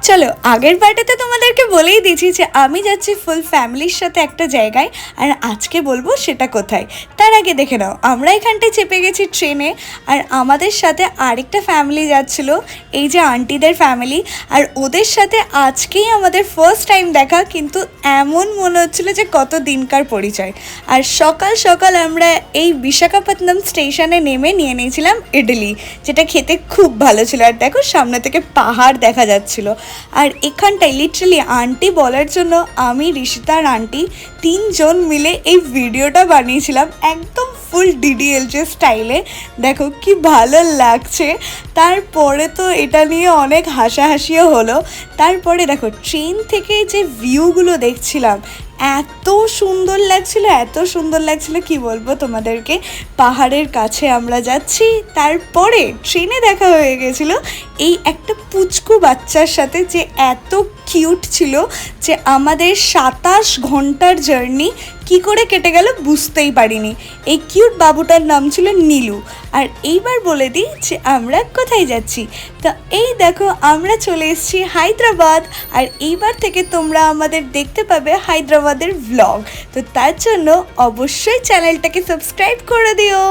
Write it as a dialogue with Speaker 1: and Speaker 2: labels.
Speaker 1: চলো আগের পার্টিতে তোমাদেরকে বলেই দিয়েছি যে আমি যাচ্ছি ফুল ফ্যামিলির সাথে একটা জায়গায়, আর আজকে বলবো সেটা কোথায়। তার আগে দেখে নাও, আমরা এখানটায় চেপে গেছি ট্রেনে, আর আমাদের সাথে আরেকটা ফ্যামিলি যাচ্ছিল, এই যে আন্টিদের ফ্যামিলি। আর ওদের সাথে আজকেই আমাদের ফার্স্ট টাইম দেখা, কিন্তু এমন মনে হচ্ছিল যে কত দিনকার পরিচয়। আর সকাল সকাল আমরা এই বিশাখাপত্তনম স্টেশনে নেমে নিয়ে নিয়েছিলাম ইডলি, যেটা খেতে খুব ভালো ছিল। আর দেখো সামনে থেকে পাহাড় দেখা যাচ্ছিল। আর এখানটায় লিটারালি আন্টি বলার জন্য আমি, ঋষিতা আর আন্টি তিনজন মিলে এই ভিডিওটা বানিয়েছিলাম একদম ফুল ডিডিএলজে স্টাইলে। দেখো কি ভালো লাগছে। তারপরে তো এটা নিয়ে অনেক হাসাহাসিও হলো। তারপরে দেখো ট্রেন থেকে যে ভিউগুলো দেখছিলাম, এত সুন্দর লাগছিল, এত সুন্দর লাগছিল কি বলবো তোমাদেরকে। পাহাড়ের কাছে আমরা যাচ্ছি, তারপরে ট্রেনে দেখা হয়ে গেছিলো এই একটা পুচকু বাচ্চার সাথে, যে এত কিউট ছিল যে আমাদের 27 ঘন্টার জার্নি কি করে কেটে গেল বুঝতেই পারিনি। এই কিউট বাবুটার নাম ছিল নীলু। আর এইবার বলে দিই যে আমরা কোথায় যাচ্ছি। তো এই দেখো আমরা চলে এসেছি হায়দ্রাবাদ, আর এইবার থেকে তোমরা আমাদের দেখতে পাবে হায়দ্রাবাদের ভ্লগ। তো তার জন্য অবশ্যই চ্যানেলটাকে সাবস্ক্রাইব করে দিও।